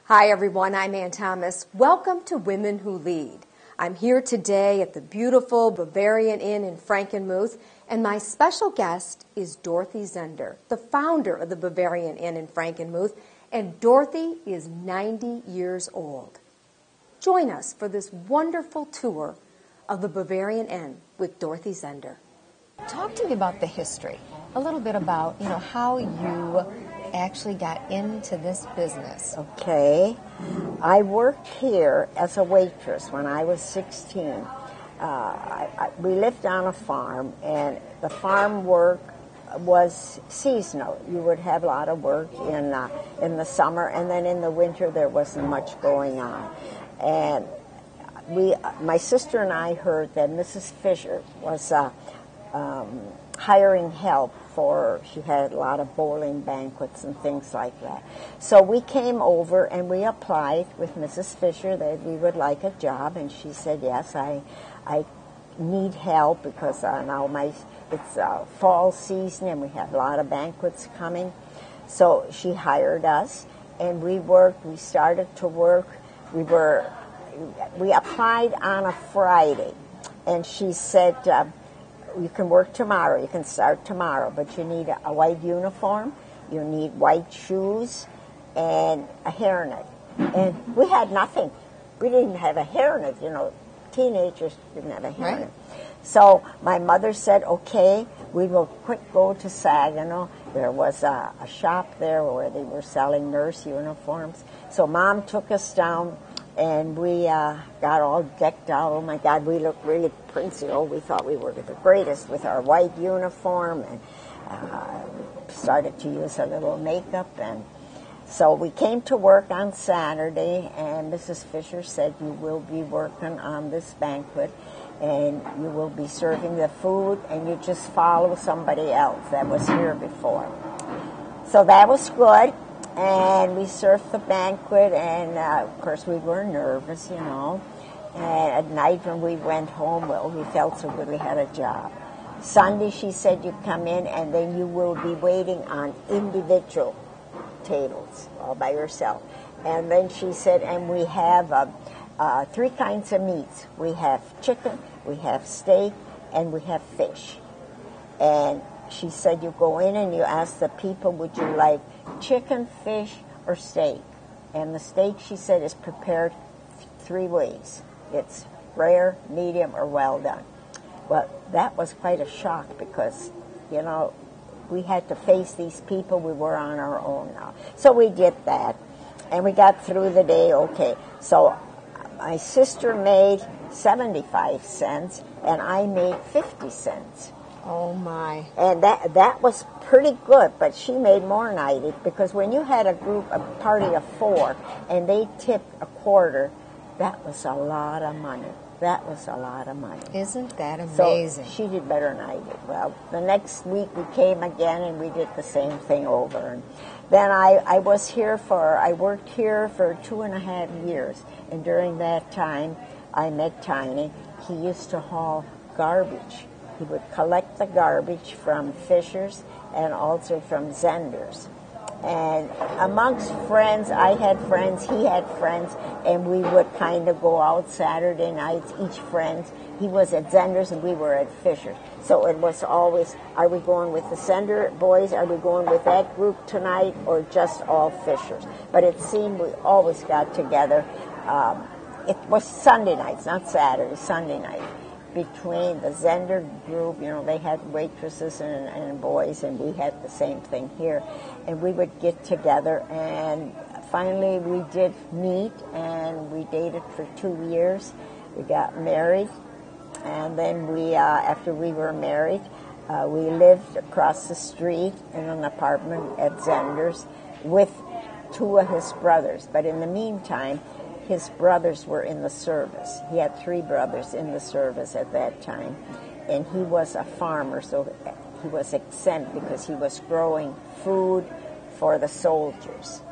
Hi everyone, I'm Ann Thomas. Welcome to Women Who Lead. I'm here today at the beautiful Bavarian Inn in Frankenmuth, and my special guest is Dorothy Zehnder, the founder of the Bavarian Inn in Frankenmuth, and Dorothy is 90 years old. Join us for this wonderful tour of the Bavarian Inn with Dorothy Zehnder. Talk to me about the history, a little bit about, how you actually got into this business. Okay. I worked here as a waitress when I was 16. We lived on a farm, and the farm work was seasonal. You would have a lot of work in the summer, and then in the winter there wasn't much going on. And my sister and I heard that Mrs. Fisher was hiring help she had a lot of bowling banquets and things like that. So we came over and we applied with Mrs. Fisher that we would like a job, and she said, yes, I need help because now it's fall season and we have a lot of banquets coming. So she hired us, and we started to work. We applied on a Friday, and she said, you can work tomorrow, you can start tomorrow, but you need a white uniform, you need white shoes, and a hairnet. And we had nothing. We didn't have a hairnet, teenagers didn't have a hairnet. Right. So my mother said, okay, we will quick go to Saginaw. There was a shop there where they were selling nurse uniforms. So Mom took us down, and we got all decked out. Oh, my God, we looked really princey. Oh, we thought we were the greatest with our white uniform, and started to use a little makeup. And so we came to work on Saturday, and Mrs. Fisher said, you will be working on this banquet, and you will be serving the food, and you just follow somebody else that was here before. So that was good. And we served the banquet, and of course we were nervous, And at night when we went home, well, we felt so good we had a job. Sunday, she said, you come in, and then you will be waiting on individual tables all by yourself. And then she said, and we have 3 kinds of meats. We have chicken, we have steak, and we have fish. And she said, you go in and you ask the people, would you like chicken, fish, or steak? And the steak, she said, is prepared 3 ways. It's rare, medium, or well done. Well, that was quite a shock because, we had to face these people. We were on our own now. So we did that, and we got through the day okay. So my sister made 75 cents, and I made 50 cents. Oh, my. And that was pretty good, but she made more than I did, because when you had a party of 4, and they tipped a quarter, that was a lot of money. That was a lot of money. Isn't that amazing? So she did better than I did. Well, the next week we came again, and we did the same thing over. And then I worked here for 2.5 years, and during that time, I met Tiny. He used to haul garbage. He would collect the garbage from Fisher's and also from Zehnder's. And amongst friends, I had friends, he had friends, and we would kind of go out Saturday nights, each friend. He was at Zehnder's and we were at Fisher's. So it was always, are we going with the Zehnder boys? Are we going with that group tonight, or just all Fisher's? But it seemed we always got together. It was Sunday nights, not Saturday, Sunday night. Between the Zehnder group, they had waitresses and boys, and we had the same thing here. And we would get together, and finally we did meet, and we dated for 2 years. We got married, and then after we were married, we lived across the street in an apartment at Zehnder's with 2 of his brothers. But in the meantime, his brothers were in the service. He had 3 brothers in the service at that time. And he was a farmer, so he was exempt because he was growing food for the soldiers.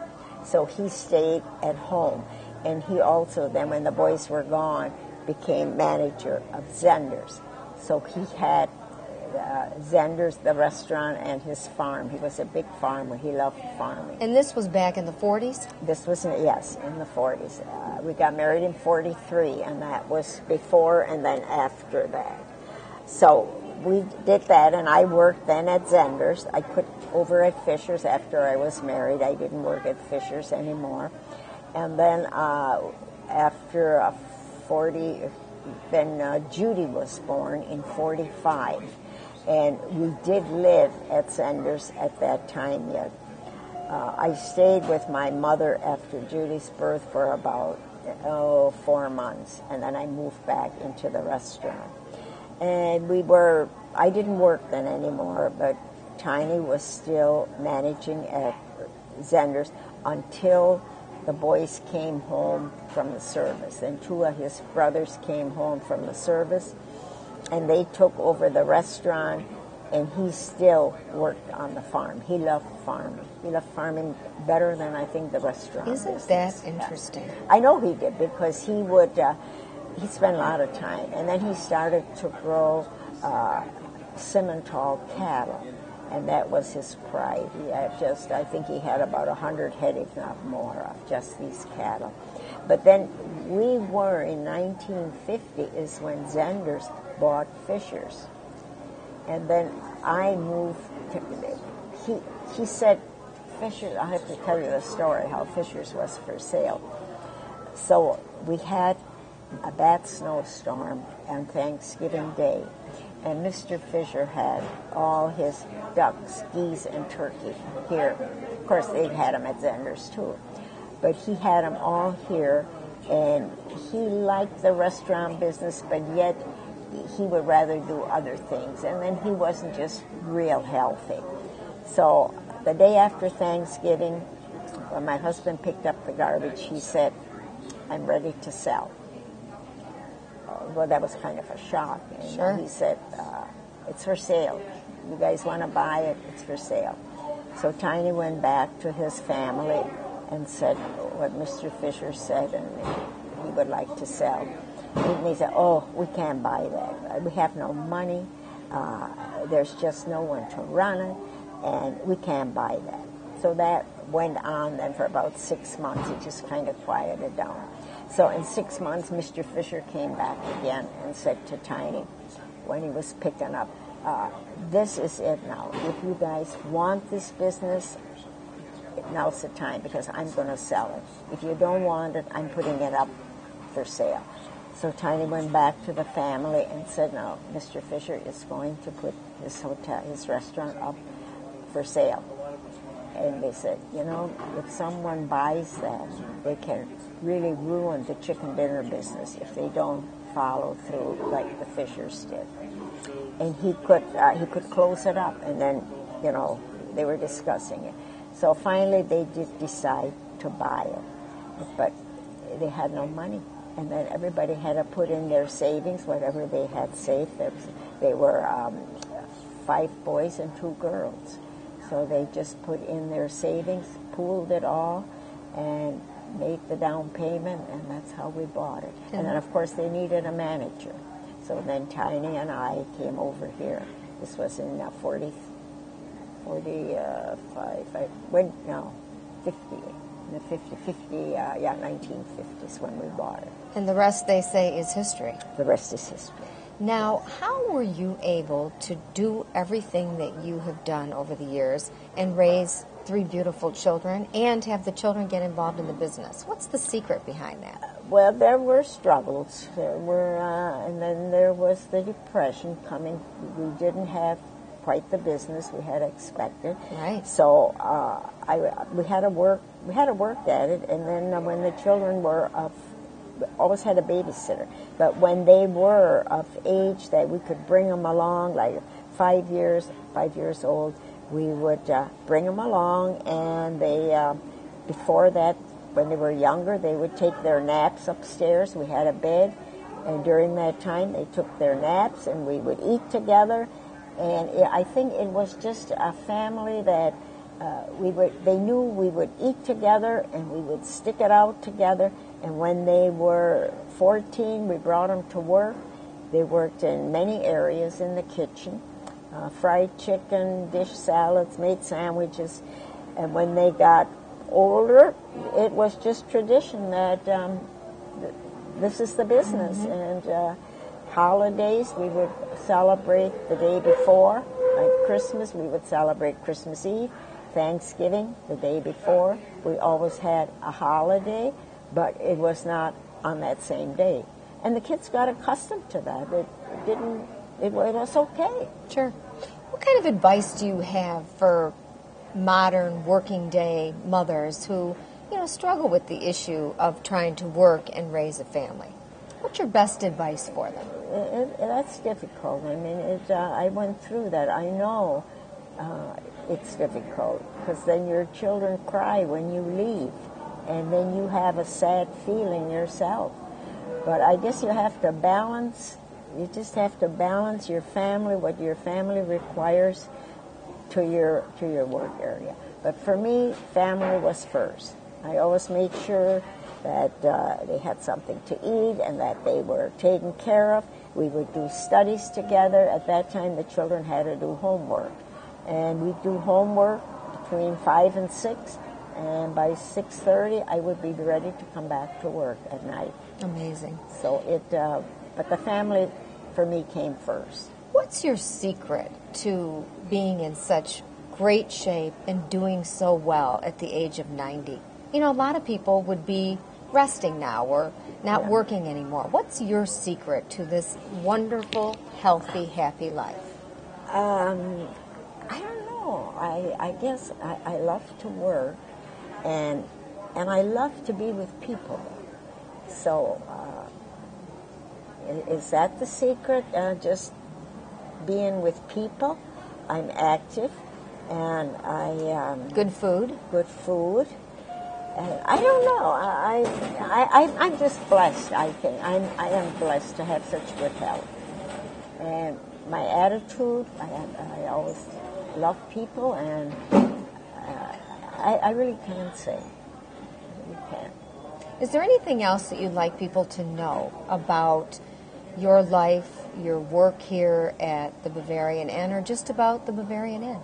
So he stayed at home. And he also, then when the boys were gone, became manager of Zehnder's. So he had Zehnder's, the restaurant, and his farm. He was a big farmer. He loved farming. And this was back in the 40s? This was, yes, in the 40s. We got married in 43, and that was before and then after that. So we did that, and I worked then at Zehnder's. I quit over at Fisher's after I was married. I didn't work at Fisher's anymore. And then after 40, then Judy was born in 45. And we did live at Zehnder's at that time yet. I stayed with my mother after Judy's birth for about 4 months, and then I moved back into the restaurant. And I didn't work then anymore, but Tiny was still managing at Zehnder's until the boys came home from the service. And 2 of his brothers came home from the service, and they took over the restaurant, and he still worked on the farm. He loved farming. He loved farming better than I think the restaurant Isn't business. that interesting? I know he did, because he would, he spent a lot of time. And then he started to grow Simmental cattle, and that was his pride. He had I think he had about 100 head, if not more, of just these cattle. But then we were, in 1950 is when Zehnder's bought Fisher's. And then I moved to, he said, Fisher's, I have to tell you the story, how Fisher's was for sale. So we had a bad snowstorm on Thanksgiving Day, and Mr. Fisher had all his ducks, geese, and turkey here. Of course, they'd had them at Zehnder's too, but he had them all here, and he liked the restaurant business, but yet he would rather do other things, and then he wasn't just real healthy. So the day after Thanksgiving, when my husband picked up the garbage, he said, "I'm ready to sell." Well, that was kind of a shock. And sure. He said, "It's for sale. You guys want to buy it? It's for sale." So Tiny went back to his family and said what Mr. Fisher said, and he would like to sell. And they said, "Oh, we can't buy that. We have no money. There's just no one to run it, and we can't buy that." So that went on then for about 6 months. It just kind of quieted down. So in 6 months, Mr. Fisher came back again and said to Tiny, when he was picking up, "This is it now. If you guys want this business, now's the time, because I'm going to sell it. If you don't want it, I'm putting it up for sale." So Tiny went back to the family and said, "No, Mr. Fisher is going to put his restaurant up for sale." And they said, if someone buys that, they can really ruin the chicken dinner business if they don't follow through like the Fishers did. And he could close it up, and then, they were discussing it. So finally they did decide to buy it, but they had no money. And then everybody had to put in their savings, whatever they had saved. They were 5 boys and 2 girls. So they just put in their savings, pooled it all, and made the down payment, and that's how we bought it. And then, of course, they needed a manager. So then Tiny and I came over here. This was in 50, 1950s when we bought it. And the rest, they say, is history. The rest is history. Now, how were you able to do everything that you have done over the years and raise 3 beautiful children and have the children get involved in the business? What's the secret behind that? Well, there were struggles. And then there was the Depression coming. We didn't have quite the business we had expected. Right. So we had to work at it. And then when the children were always had a babysitter, but when they were of age that we could bring them along, like 5 years old, we would bring them along, and they before that, when they were younger, they would take their naps upstairs. We had a bed, and during that time they took their naps, and we would eat together. And I think it was just a family that they knew we would eat together, and we would stick it out together. And when they were 14, we brought them to work. They worked in many areas in the kitchen, fried chicken, dish salads, made sandwiches. And when they got older, it was just tradition that this is the business. And holidays, we would celebrate the day before. Like Christmas, we would celebrate Christmas Eve. Thanksgiving, the day before. We always had a holiday, but it was not on that same day. And the kids got accustomed to that. It was okay. Sure. What kind of advice do you have for modern working day mothers who, struggle with the issue of trying to work and raise a family? What's your best advice for them? That's difficult. I mean, I went through that. I know it's difficult because then your children cry when you leave, and then you have a sad feeling yourself. But I guess you have to balance. You just have to balance your family, what your family requires, to your work area. But for me, family was first. I always made sure that they had something to eat and that they were taken care of. We would do studies together. At that time, the children had to do homework. And we'd do homework between 5 and 6, and by 6:30, I would be ready to come back to work at night. Amazing. So but the family, for me, came first. What's your secret to being in such great shape and doing so well at the age of 90? A lot of people would be resting now or not working anymore. What's your secret to this wonderful, healthy, happy life? I don't know. I guess I love to work, and I love to be with people. So is that the secret? Just being with people. I'm active, and good food. Good food. I don't know. I'm just blessed. I think I am blessed to have such good health, and my attitude. I always love people, and I really can't say. I really can't. Is there anything else that you'd like people to know about your life, your work here at the Bavarian Inn, or just about the Bavarian Inn?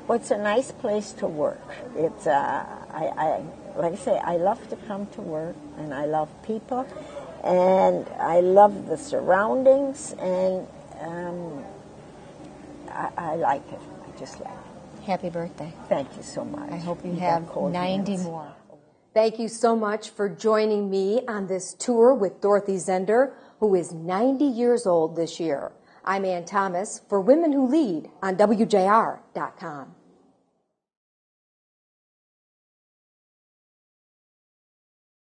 Well, it's a nice place to work. It's like I say, I love to come to work, and I love people, and I love the surroundings, and I like it. I just like it. Happy birthday. Thank you so much. I hope you have 90 more. Thank you so much for joining me on this tour with Dorothy Zehnder, who is 90 years old this year. I'm Ann Thomas for Women Who Lead on WJR.com.